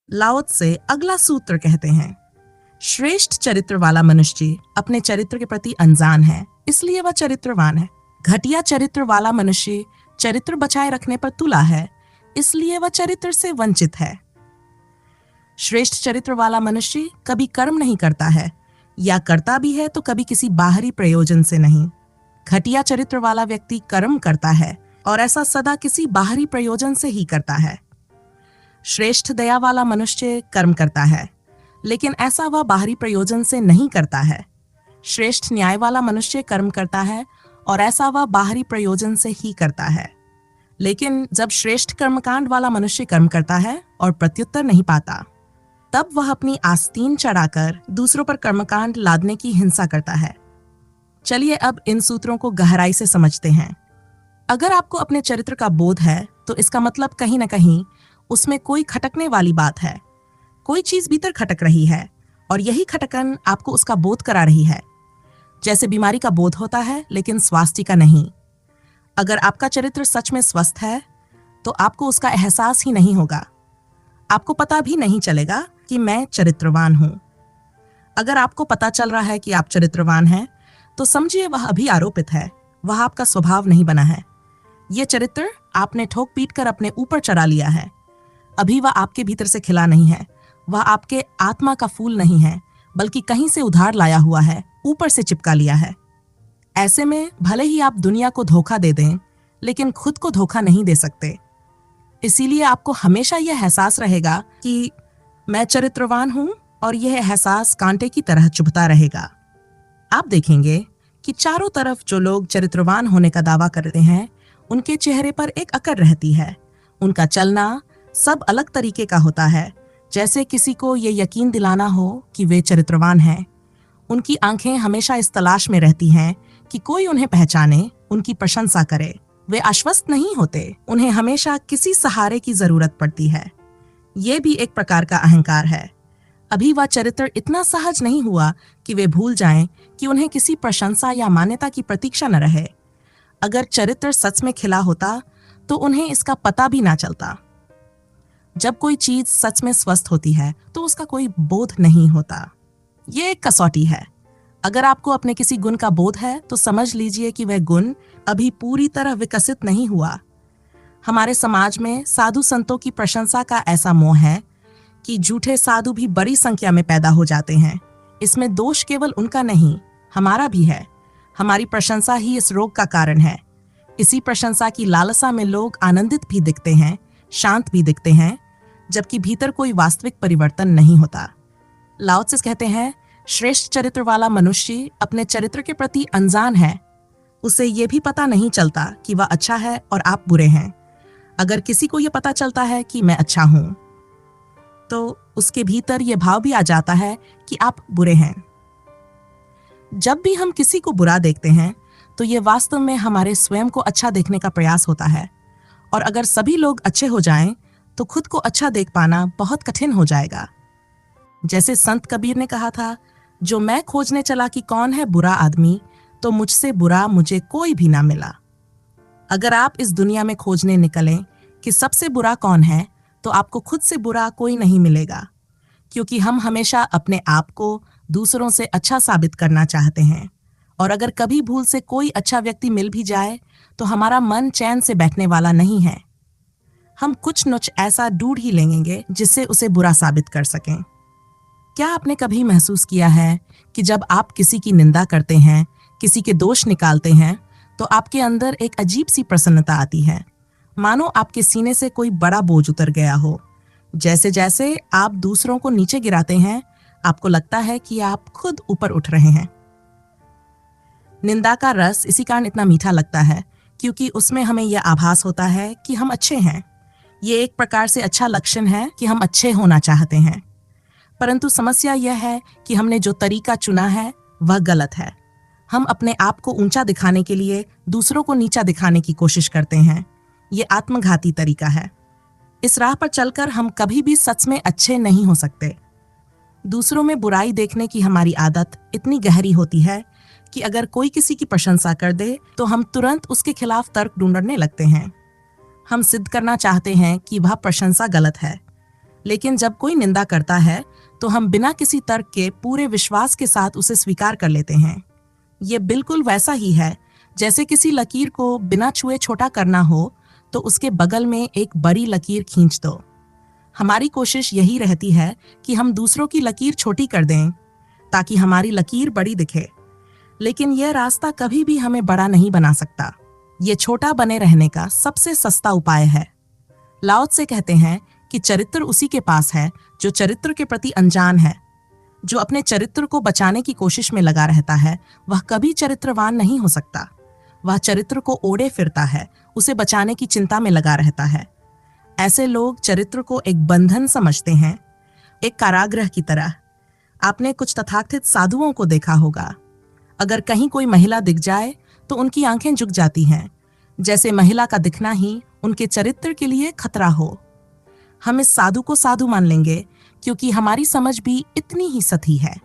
लाओ से अगला सूत्र कहते हैं, श्रेष्ठ चरित्र वाला मनुष्य अपने चरित्र के प्रति अनजान है, इसलिए वह चरित्रवान है। घटिया चरित्र वाला मनुष्य चरित्र बचाए रखने पर तुला है, इसलिए वह चरित्र से वंचित है। श्रेष्ठ चरित्र वाला मनुष्य कभी कर्म नहीं करता है, या करता भी है तो कभी किसी बाहरी प्रयोजन से नहीं। घटिया चरित्र वाला व्यक्ति कर्म करता है और ऐसा सदा किसी बाहरी प्रयोजन से ही करता है। श्रेष्ठ दया वाला मनुष्य कर्म करता है, लेकिन ऐसा वह बाहरी प्रयोजन से नहीं करता है। श्रेष्ठ न्याय वाला मनुष्य कर्म करता है और ऐसा वह बाहरी प्रयोजन से ही करता है। लेकिन जब श्रेष्ठ कर्मकांड वाला मनुष्य कर्म करता है और प्रत्युत्तर नहीं पाता, तब वह अपनी आस्तीन चढ़ाकर दूसरों पर कर्मकांड लादने की हिंसा करता है। चलिए अब इन सूत्रों को गहराई से समझते हैं। अगर आपको अपने चरित्र का बोध है तो इसका मतलब कहीं न कहीं उसमें कोई खटकने वाली बात है। कोई चीज भीतर खटक रही है और यही खटकन आपको उसका बोध करा रही है। जैसे बीमारी का बोध होता है लेकिन स्वास्थ्य का नहीं। अगर आपका चरित्र सच में स्वस्थ है तो आपको उसका एहसास ही नहीं होगा। आपको पता भी नहीं चलेगा कि मैं चरित्रवान हूं। अगर आपको पता चल रहा है कि आप चरित्रवान हैं तो समझिए वह अभी आरोपित है, वह आपका स्वभाव नहीं बना है। यह चरित्र आपने ठोक पीट कर अपने ऊपर चढ़ा लिया है। अभी वह आपके भीतर से खिला नहीं है, वह आपके आत्मा का फूल नहीं है, बल्कि कहीं से उधार लाया हुआ है, ऊपर से चिपका लिया है। ऐसे में भले ही आप दुनिया को धोखा दे दें, लेकिन खुद को धोखा नहीं दे सकते। इसीलिए आपको हमेशा यह एहसास रहेगा कि मैं चरित्रवान हूं और यह एहसास कांटे की तरह चुभता रहेगा। आप देखेंगे कि चारों तरफ जो लोग चरित्रवान होने का दावा करते हैं, उनके चेहरे पर एक अकड़ रहती है। उनका चलना सब अलग तरीके का होता है, जैसे किसी को ये यकीन दिलाना हो कि वे चरित्रवान हैं। उनकी आंखें हमेशा इस तलाश में रहती हैं कि कोई उन्हें पहचाने, उनकी प्रशंसा करे। वे आश्वस्त नहीं होते, उन्हें हमेशा किसी सहारे की जरूरत पड़ती है। ये भी एक प्रकार का अहंकार है। अभी वह चरित्र इतना सहज नहीं हुआ कि वे भूल जाएं कि उन्हें किसी प्रशंसा या मान्यता की प्रतीक्षा न रहे। अगर चरित्र सच में खिला होता तो उन्हें इसका पता भी ना चलता। जब कोई चीज सच में स्वस्थ होती है तो उसका कोई बोध नहीं होता। ये एक कसौटी है। अगर आपको अपने किसी गुण का बोध है तो समझ लीजिए कि वह गुण अभी पूरी तरह विकसित नहीं हुआ। हमारे समाज में साधु संतों की प्रशंसा का ऐसा मोह है कि झूठे साधु भी बड़ी संख्या में पैदा हो जाते हैं। इसमें दोष केवल उनका नहीं, हमारा भी है। हमारी प्रशंसा ही इस रोग का कारण है। इसी प्रशंसा की लालसा में लोग आनंदित भी दिखते हैं, शांत भी दिखते हैं, जबकि भीतर कोई वास्तविक परिवर्तन नहीं होता। लाओ त्से कहते हैं, श्रेष्ठ चरित्र वाला मनुष्य अपने चरित्र के प्रति अनजान है। उसे यह भी पता नहीं चलता कि वह अच्छा है और आप बुरे हैं। अगर किसी को यह पता चलता है कि मैं अच्छा हूं, तो उसके भीतर यह भाव भी आ जाता है कि आप बुरे हैं। जब भी हम किसी को बुरा देखते हैं तो यह वास्तव में हमारे स्वयं को अच्छा देखने का प्रयास होता है। और अगर सभी लोग अच्छे हो जाएं तो खुद को अच्छा देख पाना बहुत कठिन हो जाएगा। जैसे संत कबीर ने कहा था, जो मैं खोजने चला कि कौन है बुरा आदमी, तो मुझसे बुरा मुझे कोई भी ना मिला। अगर आप इस दुनिया में खोजने निकलें कि सबसे बुरा कौन है, तो आपको खुद से बुरा कोई नहीं मिलेगा, क्योंकि हम हमेशा अपने आप को दूसरों से अच्छा साबित करना चाहते हैं। और अगर कभी भूल से कोई अच्छा व्यक्ति मिल भी जाए तो हमारा मन चैन से बैठने वाला नहीं है। हम कुछ नुच ऐसा ढूंढ ही लेंगे जिससे उसे बुरा साबित कर सकें। क्या आपने कभी महसूस किया है कि जब आप किसी की निंदा करते हैं, किसी के दोष निकालते हैं, तो आपके अंदर एक अजीब सी प्रसन्नता आती है, मानो आपके सीने से कोई बड़ा बोझ उतर गया हो। जैसे जैसे आप दूसरों को नीचे गिराते हैं, आपको लगता है कि आप खुद ऊपर उठ रहे हैं। निंदा का रस इसी कारण इतना मीठा लगता है क्योंकि उसमें हमें यह आभास होता है कि हम अच्छे हैं। ये एक प्रकार से अच्छा लक्षण है कि हम अच्छे होना चाहते हैं। परंतु समस्या यह है कि हमने जो तरीका चुना है वह गलत है। हम अपने आप को ऊंचा दिखाने के लिए दूसरों को नीचा दिखाने की कोशिश करते हैं। ये आत्मघाती तरीका है। इस राह पर चलकर हम कभी भी सच में अच्छे नहीं हो सकते। दूसरों में बुराई देखने की हमारी आदत इतनी गहरी होती है कि अगर कोई किसी की प्रशंसा कर दे तो हम तुरंत उसके खिलाफ तर्क ढूंढने लगते हैं। हम सिद्ध करना चाहते हैं कि वह प्रशंसा गलत है। लेकिन जब कोई निंदा करता है तो हम बिना किसी तर्क के पूरे विश्वास के साथ उसे स्वीकार कर लेते हैं। ये बिल्कुल वैसा ही है जैसे किसी लकीर को बिना छुए छोटा करना हो तो उसके बगल में एक बड़ी लकीर खींच दो। हमारी कोशिश यही रहती है कि हम दूसरों की लकीर छोटी कर दें ताकि हमारी लकीर बड़ी दिखे, लेकिन यह रास्ता कभी भी हमें बड़ा नहीं बना सकता। ये छोटा बने रहने का सबसे सस्ता उपाय है। लाओ त्से कहते हैं कि चरित्र उसी के पास है जो चरित्र के प्रति अनजान है। जो अपने चरित्र को बचाने की कोशिश में लगा रहता है वह कभी चरित्रवान नहीं हो सकता। वह चरित्र को ओढ़े फिरता है, उसे बचाने की चिंता में लगा रहता है। ऐसे लोग चरित्र को एक बंधन समझते हैं, एक कारागृह की तरह। आपने कुछ तथाकथित साधुओं को देखा होगा। अगर कहीं कोई महिला दिख जाए तो उनकी आंखें झुक जाती हैं, जैसे महिला का दिखना ही उनके चरित्र के लिए खतरा हो। हम इस साधु को साधु मान लेंगे क्योंकि हमारी समझ भी इतनी ही सती है।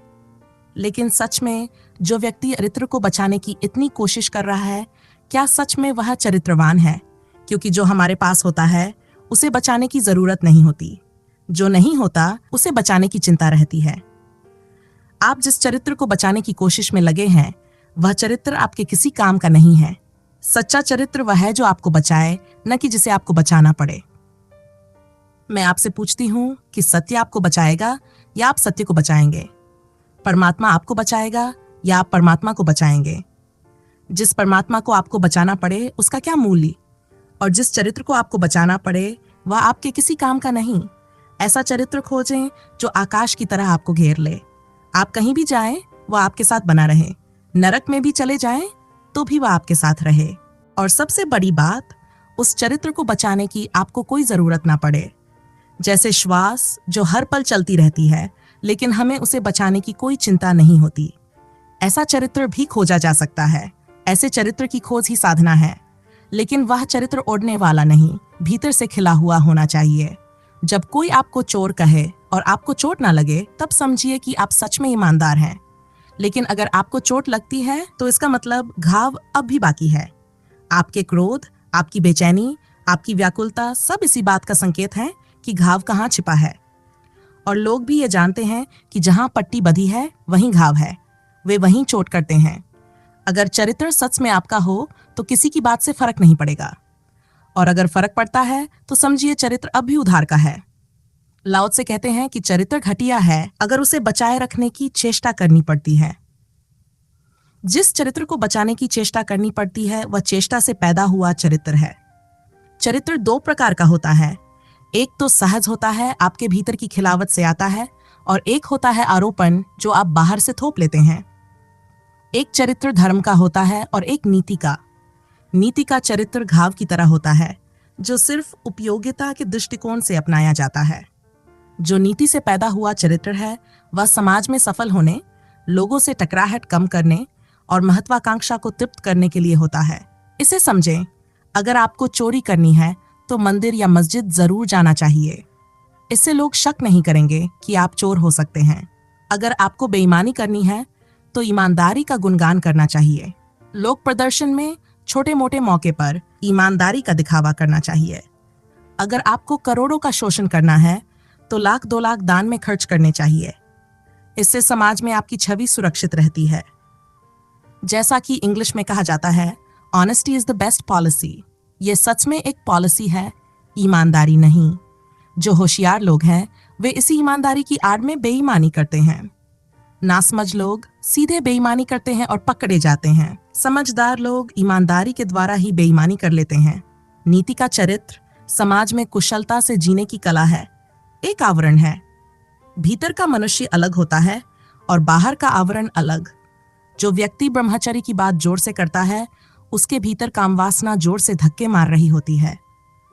लेकिन सच में जो व्यक्ति चरित्र को बचाने की इतनी कोशिश कर रहा है, क्या सच में वह चरित्रवान है? क्योंकि जो हमारे पास होता है उसे बचाने की जरूरत नहीं होती, जो नहीं होता उसे बचाने की चिंता रहती है। आप जिस चरित्र को बचाने की कोशिश में लगे हैं वह चरित्र आपके किसी काम का नहीं है। सच्चा चरित्र वह है जो आपको बचाए, न कि जिसे आपको बचाना पड़े। मैं आपसे पूछती हूं कि सत्य आपको बचाएगा या आप सत्य को बचाएंगे? परमात्मा आपको बचाएगा या आप परमात्मा को बचाएंगे? जिस परमात्मा को आपको बचाना पड़े उसका क्या मूल्य, और जिस चरित्र को आपको बचाना पड़े वह आपके किसी काम का नहीं। ऐसा चरित्र खोजें जो आकाश की तरह आपको घेर ले। आप कहीं भी जाएं वह आपके साथ बना रहे, नरक में भी चले जाएं तो भी वह आपके साथ रहे। और सबसे बड़ी बात, उस चरित्र को बचाने की आपको कोई जरूरत ना पड़े। जैसे श्वास जो हर पल चलती रहती है लेकिन हमें उसे बचाने की कोई चिंता नहीं होती, ऐसा चरित्र भी खोजा जा सकता है। ऐसे चरित्र की खोज ही साधना है, लेकिन वह चरित्र ओढ़ने वाला नहीं, भीतर से खिला हुआ होना चाहिए। जब कोई आपको चोर कहे और आपको चोट ना लगे तब समझिए कि आप सच में ईमानदार हैं। लेकिन अगर आपको चोट लगती है तो इसका मतलब घाव अब भी बाकी है। आपके क्रोध, आपकी बेचैनी, आपकी व्याकुलता सब इसी बात का संकेत है कि घाव कहाँ छिपा है। और लोग भी ये जानते हैं कि जहां पट्टी बधी है वहीं घाव है, वे वहीं चोट करते हैं। अगर चरित्र सच में आपका हो तो किसी की बात से फर्क नहीं पड़ेगा, और अगर फर्क पड़ता है तो समझिए चरित्र अब भी उधार का है। लाओ त्से कहते हैं कि चरित्र घटिया है अगर उसे बचाए रखने की चेष्टा करनी पड़ती है। जिस चरित्र को बचाने की चेष्टा करनी पड़ती है वह चेष्टा से पैदा हुआ चरित्र है। चरित्र दो प्रकार का होता है, एक तो सहज होता है, आपके भीतर की खिलावत से आता है, और एक होता है आरोपण जो आप बाहर से थोप लेते हैं। एक चरित्र धर्म का होता है और एक नीति का। नीति का चरित्र घाव की तरह होता है जो सिर्फ उपयोगिता के दृष्टिकोण से अपनाया जाता है। जो नीति से पैदा हुआ चरित्र है वह समाज में सफल होने, लोगों से टकराहट कम करने और महत्वाकांक्षा को तृप्त करने के लिए होता है। इसे समझें, अगर आपको चोरी करनी है तो मंदिर या मस्जिद जरूर जाना चाहिए। इससे लोग शक नहीं करेंगे कि आप चोर हो सकते हैं। अगर आपको बेईमानी करनी है तो ईमानदारी का गुणगान करना चाहिए। लोक प्रदर्शन में छोटे मोटे मौके पर ईमानदारी का दिखावा करना चाहिए। अगर आपको करोड़ों का शोषण करना है तो 1-2 लाख दान में खर्च करने चाहिए। इससे समाज में आपकी छवि सुरक्षित रहती है। जैसा कि इंग्लिश में कहा जाता है, honesty is the best policy. ये सच में एक पॉलिसी है, ईमानदारी नहीं। जो होशियार लोग हैं वे इसी ईमानदारी की आड़ में बेईमानी करते हैं। नासमझ लोग सीधे बेईमानी करते हैं और पकड़े जाते हैं। समझदार लोग ईमानदारी के द्वारा ही बेईमानी कर लेते हैं। नीति का चरित्र समाज में कुशलता से जीने की कला है, एक आवरण है। भीतर का मनुष्य अलग होता है और बाहर का आवरण अलग। जो व्यक्ति ब्रह्मचर्य की बात जोर से करता है उसके भीतर कामवासना जोर से धक्के मार रही होती है।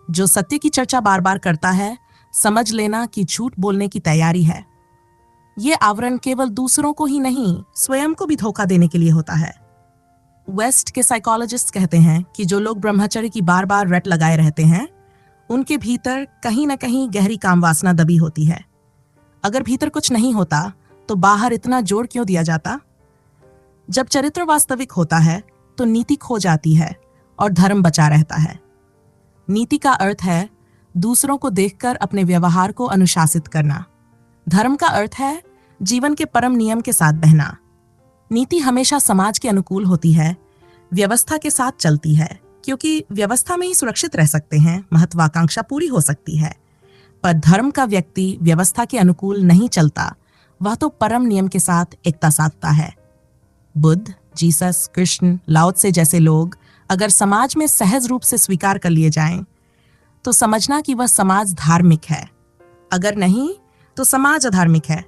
जो सत्य की चर्चा बार बार करता है, समझ लेना कि झूठ बोलने की तैयारी है। ये आवरण केवल दूसरों को ही नहीं, स्वयं को भी धोखा देने के लिए होता है। वेस्ट के साइकोलॉजिस्ट कहते हैं कि जो लोग ब्रह्मचर्य की बार बार रट लगाए रहते हैं उनके भीतर कहीं न कहीं गहरी कामवासना दबी होती है। अगर भीतर कुछ नहीं होता तो बाहर इतना जोर क्यों दिया जाता? जब चरित्र वास्तविक होता है तो नीति खो जाती है और धर्म बचा रहता है। नीति का अर्थ है दूसरों को देखकर अपने व्यवहार को अनुशासित करना। धर्म का अर्थ है जीवन के परम नियम के साथ बहना। नीति हमेशा समाज के अनुकूल होती है, व्यवस्था के साथ चलती है, क्योंकि व्यवस्था में ही सुरक्षित रह सकते हैं, महत्वाकांक्षा पूरी हो सकती है। पर धर्म का व्यक्ति व्यवस्था के अनुकूल नहीं चलता, वह तो परम नियम के साथ एकता साधता है। बुद्ध, जीसस, कृष्ण, लाओ त्से जैसे लोग अगर समाज में सहज रूप से स्वीकार कर लिए जाएं, तो समझना कि वह समाज धार्मिक है, अगर नहीं तो समाज अधार्मिक है।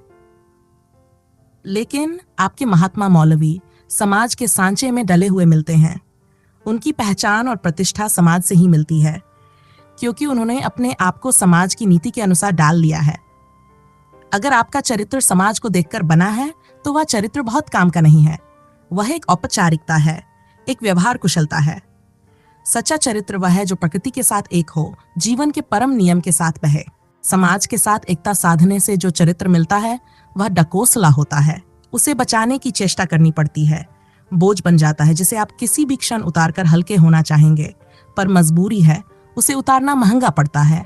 लेकिन आपके महात्मा मौलवी समाज के सांचे में डले हुए मिलते हैं। उनकी पहचान और प्रतिष्ठा समाज से ही मिलती है, क्योंकि उन्होंने अपने आप को समाज की नीति के अनुसार डाल लिया है। अगर आपका चरित्र समाज को देखकर बना है तो वह चरित्र बहुत काम का नहीं है, वह एक औपचारिकता है, एक व्यवहार कुशलता है। सच्चा चरित्र वह है जो प्रकृति के साथ एक हो, जीवन के परम नियम के साथ बहे। समाज के साथ एकता साधने से जो चरित्र मिलता है वह डकोसला होता है, उसे बचाने की चेष्टा करनी पड़ती है, बोझ बन जाता है जिसे आप किसी भी क्षण उतारकर हल्के होना चाहेंगे, पर मजबूरी है, उसे उतारना महंगा पड़ता है।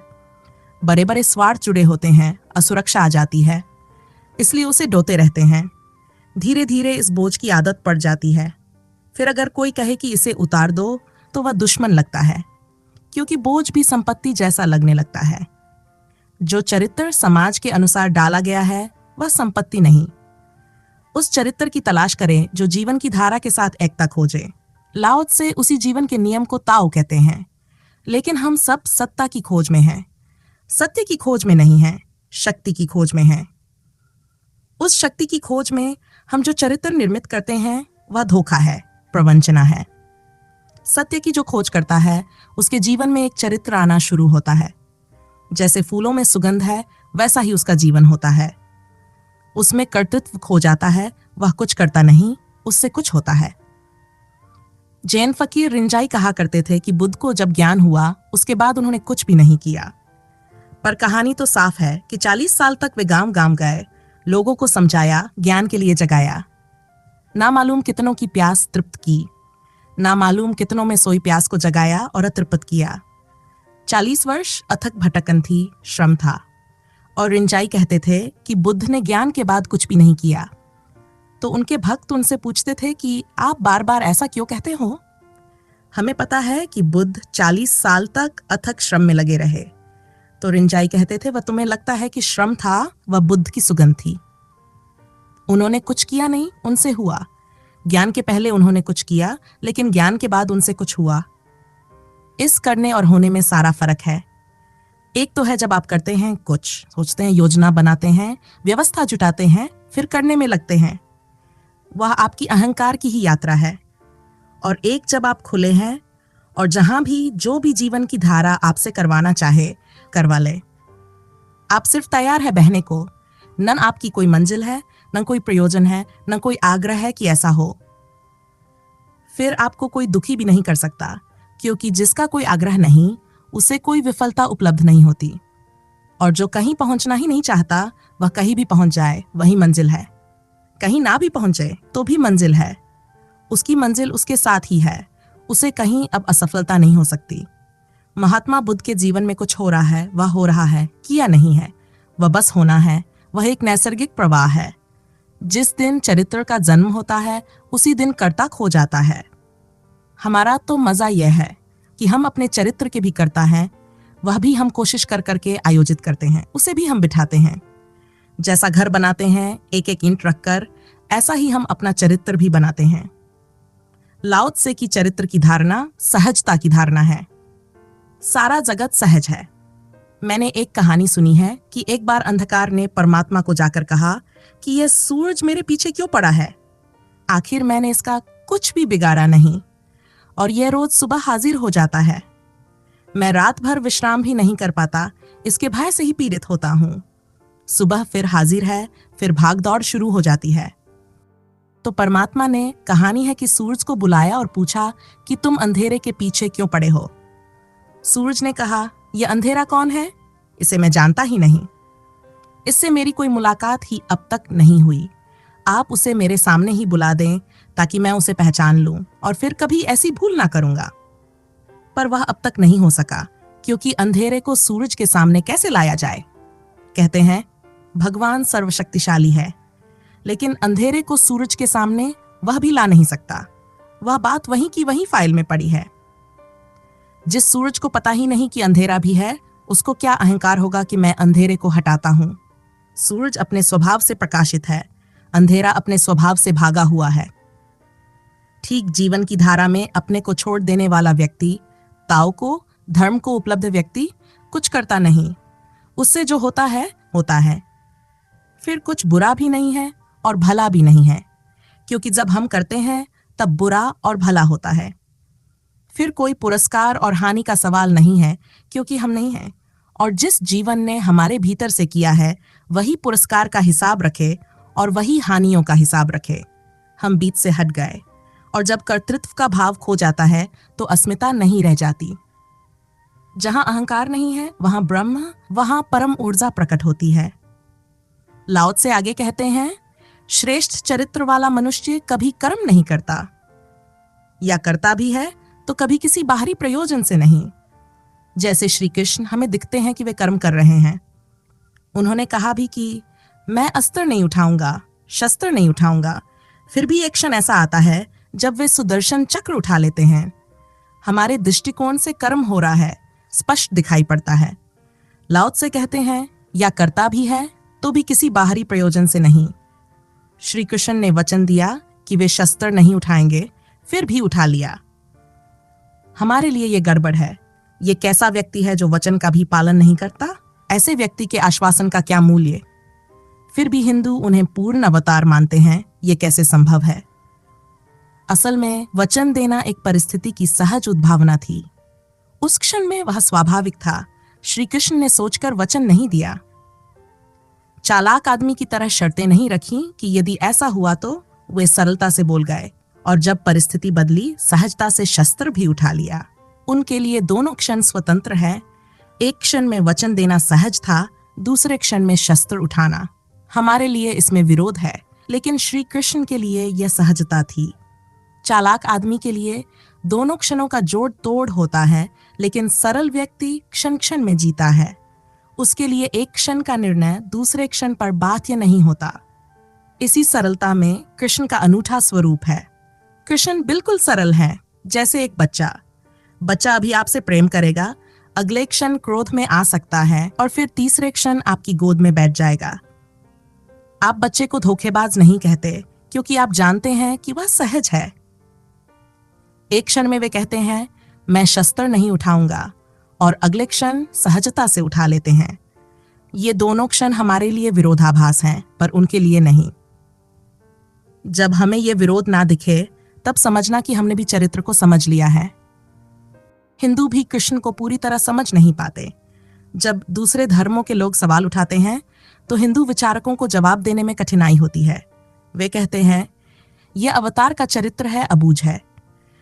बड़े बड़े स्वार्थ जुड़े होते हैं, असुरक्षा आ जाती है, इसलिए उसे ढोते रहते हैं। धीरे धीरे इस बोझ की आदत पड़ जाती है। फिर अगर कोई कहे कि इसे उतार दो तो वह दुश्मन लगता है, क्योंकि बोझ भी संपत्ति जैसा लगने लगता है। जो चरित्र समाज के अनुसार डाला गया है वह संपत्ति नहीं। उस चरित्र की तलाश करें जो जीवन की धारा के साथ एकता खोजे। लाओ त्से उसी जीवन के नियम को ताओ कहते हैं। लेकिन हम सब सत्ता की खोज में हैं, सत्य की खोज में नहीं हैं, शक्ति की खोज में हैं। उस शक्ति की खोज में हम जो चरित्र निर्मित करते हैं वह धोखा है, प्रवंचना है। सत्य की जो खोज करता है उसके जीवन में एक चरित्र आना शुरू होता है। जैसे फूलों में सुगंध है वैसा ही उसका जीवन होता है। उसमें कर्तृत्व खो जाता है, वह कुछ करता नहीं, उससे कुछ होता है। जैन फकीर रिंजाई कहा करते थे कि बुद्ध को जब ज्ञान हुआ उसके बाद उन्होंने कुछ भी नहीं किया। पर कहानी तो साफ है कि 40 साल तक वे गांव गांव गए, लोगों को समझाया, ज्ञान के लिए जगाया। ना मालूम कितनों की प्यास तृप्त की, ना मालूम कितनों में सोई प्यास को जगाया और अतृप्त किया। 40 वर्ष अथक भटकन थी, श्रम था। और रिंजाई कहते थे कि बुद्ध ने ज्ञान के बाद कुछ भी नहीं किया। तो उनके भक्त उनसे पूछते थे कि आप बार बार ऐसा क्यों कहते हो? हमें पता है कि बुद्ध 40 साल तक अथक श्रम में लगे रहे। तो रिंजाई कहते थे वह तुम्हें लगता है कि श्रम था, वह बुद्ध की सुगंध थी। उन्होंने कुछ किया नहीं, उनसे हुआ। ज्ञान के पहले उन्होंने कुछ किया, लेकिन ज्ञान के बाद उनसे कुछ हुआ। इस करने और होने में सारा फर्क है। एक तो है जब आप करते हैं, कुछ सोचते हैं, योजना बनाते हैं, व्यवस्था जुटाते हैं, फिर करने में लगते हैं, वह आपकी अहंकार की ही यात्रा है। और एक जब आप खुले हैं और जहां भी जो भी जीवन की धारा आपसे करवाना चाहे करवा ले। आप सिर्फ तैयार है बहने को। न आपकी कोई मंजिल है, न कोई प्रयोजन है, न कोई आग्रह है कि ऐसा हो। फिर आपको कोई दुखी भी नहीं कर सकता, क्योंकि जिसका कोई आग्रह नहीं उसे कोई विफलता उपलब्ध नहीं होती। और जो कहीं पहुंचना ही नहीं चाहता वह कहीं भी पहुंच जाए, वही मंजिल है। कहीं ना भी पहुंचे तो भी मंजिल है, उसकी मंजिल उसके साथ ही है, उसे कहीं अब असफलता नहीं हो सकती। महात्मा बुद्ध के जीवन में कुछ हो रहा है, वह हो रहा है, किया नहीं है, वह बस होना है। वह एक नैसर्गिक प्रवाह है। जिस दिन चरित्र का जन्म होता है उसी दिन कर्ता खो जाता है। हमारा तो मजा यह है कि हम अपने चरित्र के भी करता हैं, वह भी हम कोशिश कर करके आयोजित करते हैं, उसे भी हम बिठाते हैं। जैसा घर बनाते हैं एक एक ईंट रखकर, ऐसा ही हम अपना चरित्र भी बनाते हैं। लाओ त्से की चरित्र की धारणा सहजता की धारणा है। सारा जगत सहज है। मैंने एक कहानी सुनी है कि एक बार अंधकार ने परमात्मा को जाकर कहा कि यह सूरज मेरे पीछे क्यों पड़ा है? आखिर मैंने इसका कुछ भी बिगाड़ा नहीं और यह रोज सुबह हाजिर हो जाता है। मैं रात भर विश्राम भी नहीं कर पाता, इसके भय से ही पीड़ित होता हूं। सुबह फिर हाजिर है, फिर भाग दौड़ शुरू हो जाती है। तो परमात्मा ने, कहानी है कि सूरज को बुलाया और पूछा कि तुम अंधेरे के पीछे क्यों पड़े हो? सूरज ने कहा, यह अंधेरा कौन है? इसे मैं जानता ही नहीं, इससे मेरी कोई मुलाकात ही अब तक नहीं हुई। आप उसे मेरे सामने ही बुला दें ताकि मैं उसे पहचान लूं और फिर कभी ऐसी भूल ना करूंगा। पर वह अब तक नहीं हो सका, क्योंकि अंधेरे को सूरज के सामने कैसे लाया जाए? कहते हैं भगवान सर्वशक्तिशाली है, लेकिन अंधेरे को सूरज के सामने वह भी ला नहीं सकता। वह बात वहीं की वहीं फाइल में पड़ी है। जिस सूरज को पता ही नहीं कि अंधेरा भी है, उसको क्या अहंकार होगा कि मैं अंधेरे को हटाता हूं? सूरज अपने स्वभाव से प्रकाशित है, अंधेरा अपने स्वभाव से भागा हुआ है। ठीक जीवन की धारा में अपने को छोड़ देने वाला व्यक्ति, ताओ को, धर्म को उपलब्ध व्यक्ति कुछ करता नहीं। उससे जो होता है। फिर कुछ बुरा भी नहीं है और भला भी नहीं है, क्योंकि जब हम करते हैं तब बुरा और भला होता है। फिर कोई पुरस्कार और हानि का सवाल नहीं है, क्योंकि हम नहीं हैं। और जिस जीवन ने हमारे भीतर से किया है वही पुरस्कार का हिसाब रखे और वही हानियों का हिसाब रखे। हम बीच से हट गए, और जब कर्तृत्व का भाव खो जाता है तो अस्मिता नहीं रह जाती। जहां अहंकार नहीं है वहां ब्रह्म, वहां परम ऊर्जा प्रकट होती है। लाओ से आगे कहते हैं, श्रेष्ठ चरित्र वाला मनुष्य कभी कर्म नहीं करता, या करता भी है तो कभी किसी बाहरी प्रयोजन से नहीं। जैसे श्री कृष्ण हमें दिखते हैं कि वे कर्म कर रहे हैं। उन्होंने कहा भी कि मैं अस्त्र नहीं उठाऊंगा, शस्त्र नहीं उठाऊंगा। फिर भी एक क्षण ऐसा आता है जब वे सुदर्शन चक्र उठा लेते हैं। हमारे दृष्टिकोण से कर्म हो रहा है, स्पष्ट दिखाई पड़ता है। लाओ से कहते हैं, या करता भी है तो भी किसी बाहरी प्रयोजन से नहीं। श्री कृष्ण ने वचन दिया कि वे शस्त्र नहीं उठाएंगे, फिर भी उठा लिया। हमारे लिए ये गड़बड़ है। ये कैसा व्यक्ति है जो वचन का भी पालन नहीं करता? ऐसे व्यक्ति के आश्वासन का क्या मूल्य? फिर भी हिंदू उन्हें पूर्ण अवतार मानते हैं। ये कैसे संभव है? असल में वचन देना एक परिस्थिति की सहज उद्भावना थी। उस क्षण में वह स्वाभाविक था। श्री कृष्ण ने सोचकर वचन नहीं दिया। चालाक आदमी की तरह शर्तें नहीं रखी कि यदि ऐसा हुआ तो वे सरलता से बोल गए, और जब परिस्थिति बदली सहजता से शस्त्र भी उठा लिया। उनके लिए दोनों क्षण स्वतंत्र है। एक क्षण में वचन देना सहज था, दूसरे क्षण में शस्त्र उठाना। हमारे लिए इसमें विरोध है, लेकिन श्री कृष्ण के लिए यह सहजता थी। चालाक आदमी के लिए दोनों क्षणों का जोड़ तोड़ होता है, लेकिन सरल व्यक्ति क्षण क्षण में जीता है। उसके लिए एक क्षण का निर्णय दूसरे क्षण पर बाध्य नहीं होता। इसी सरलता में कृष्ण का अनूठा स्वरूप है। कृष्ण बिल्कुल सरल है, जैसे एक बच्चा अभी आपसे प्रेम करेगा, अगले क्षण क्रोध में आ सकता है और फिर तीसरे क्षण आपकी गोद में बैठ जाएगा। आप बच्चे को धोखेबाज नहीं कहते, क्योंकि आप जानते हैं कि वह सहज है। एक क्षण में वे कहते हैं, मैं शस्त्र नहीं उठाऊंगा, और अगले क्षण सहजता से उठा लेते हैं। ये दोनों क्षण हमारे लिए विरोधाभास हैं, पर उनके लिए नहीं। जब हमें ये विरोध ना दिखे तब समझना कि हमने भी चरित्र को समझ लिया है। हिंदू भी कृष्ण को पूरी तरह समझ नहीं पाते। जब दूसरे धर्मों के लोग सवाल उठाते हैं तो हिंदू विचारकों को जवाब देने में कठिनाई होती है। वे कहते हैं, यह अवतार का चरित्र है, अबूझ है,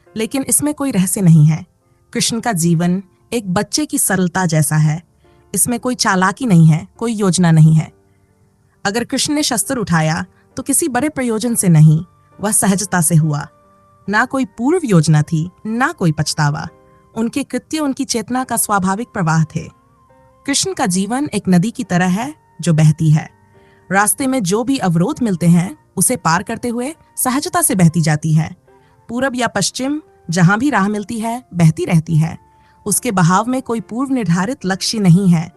लेकिन इसमें कोई रहस्य नहीं है। कृष्ण का जीवन एक बच्चे की सरलता जैसा है। इसमें कोई चालाकी नहीं है, कोई योजना नहीं है। अगर कृष्ण ने शस्त्र उठाया तो किसी बड़े प्रयोजन से नहीं, वह सहजता से हुआ। ना कोई पूर्व योजना थी, ना कोई पछतावा। उनके कृत्य उनकी चेतना का स्वाभाविक प्रवाह थे। कृष्ण का जीवन एक नदी की तरह है जो बहती है। रास्ते में जो भी अवरोध मिलते हैं उसे पार करते हुए सहजता से बहती जाती है। पूरब या पश्चिम, जहां भी राह मिलती है, बहती रहती है। उसके बहाव में कोई पूर्व निर्धारित लक्ष्य नहीं है।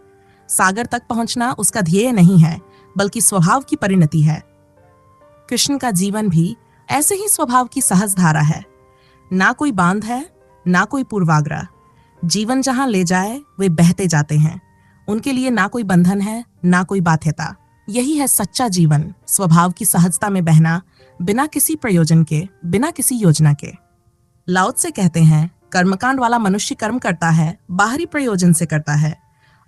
सागर तक पहुंचना उसका ध्येय नहीं है, बल्कि स्वभाव की परिणति है। कृष्ण का जीवन भी ऐसे ही स्वभाव की सहज धारा है। ना कोई बांध है, ना कोई पूर्वाग्रह। जीवन जहां ले जाए वे बहते जाते हैं। उनके लिए ना कोई बंधन है, ना कोई बाध्यता। यही है सच्चा जीवन, स्वभाव की सहजता में बहना, बिना किसी प्रयोजन के, बिना किसी योजना के। लाओ से कहते हैं, कर्मकांड वाला मनुष्य कर्म करता है, बाहरी प्रयोजन से करता है,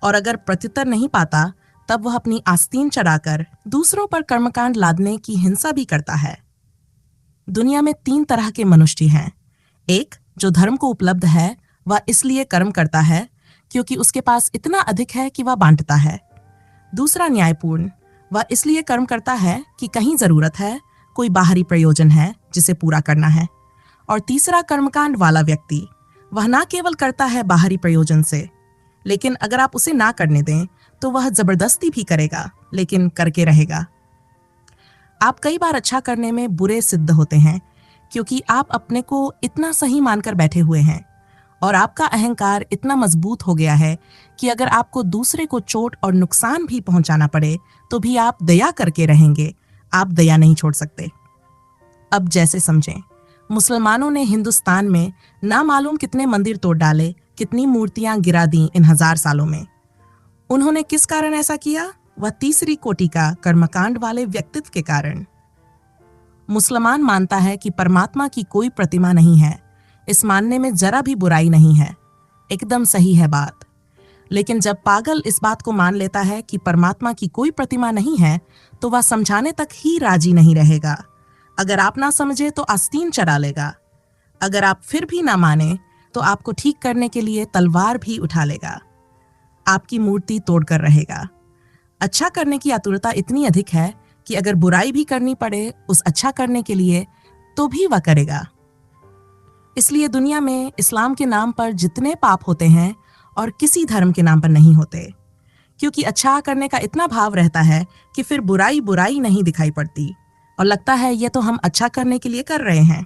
और अगर प्रत्युत्तर नहीं पाता तब वह अपनी आस्तीन चढ़ाकर दूसरों पर कर्मकांड लादने की हिंसा भी करता है। दुनिया में 3 तरह के मनुष्य हैं। एक, जो धर्म को उपलब्ध है, वह इसलिए कर्म करता है क्योंकि उसके पास इतना अधिक है कि वह बांटता है। दूसरा, न्यायपूर्ण, वह इसलिए कर्म करता है कि कहीं जरूरत है, कोई बाहरी प्रयोजन है जिसे पूरा करना है। और तीसरा, कर्मकांड वाला व्यक्ति, वह ना केवल करता है बाहरी प्रयोजन से, लेकिन अगर आप उसे ना करने दें तो वह जबरदस्ती भी करेगा, लेकिन करके रहेगा। आप कई बार अच्छा करने में बुरे सिद्ध होते हैं क्योंकि आप अपने को इतना सही मानकर बैठे हुए हैं और आपका अहंकार इतना मजबूत हो गया है कि अगर आपको दूसरे को चोट और नुकसान भी पहुंचाना पड़े तो भी आप दया करके रहेंगे। आप दया नहीं छोड़ सकते। अब जैसे समझें, मुसलमानों ने हिंदुस्तान में ना मालूम कितने मंदिर तोड़ डाले, कितनी मूर्तियां गिरा दी इन 1000 सालों में। उन्होंने किस कारण ऐसा किया? वह तीसरी कोटि का कर्मकांड वाले व्यक्तित्व के कारण। मुसलमान मानता है कि परमात्मा की कोई प्रतिमा नहीं है। इस मानने में जरा भी बुराई नहीं है, एकदम सही है बात। लेकिन जब पागल इस बात को मान लेता है कि परमात्मा की कोई प्रतिमा नहीं है तो वह समझाने तक ही राजी नहीं रहेगा। अगर आप ना समझे तो आस्तीन चढ़ा लेगा। अगर आप फिर भी ना माने तो आपको ठीक करने के लिए तलवार भी उठा लेगा। आपकी मूर्ति तोड़कर रहेगा। अच्छा करने की आतुरता इतनी अधिक है कि अगर बुराई भी करनी पड़े उस अच्छा करने के लिए तो भी वह करेगा। इसलिए दुनिया में इस्लाम के नाम पर जितने पाप होते हैं और किसी धर्म के नाम पर नहीं होते, क्योंकि अच्छा करने का इतना भाव रहता है कि फिर बुराई बुराई नहीं दिखाई पड़ती और लगता है ये तो हम अच्छा करने के लिए कर रहे हैं।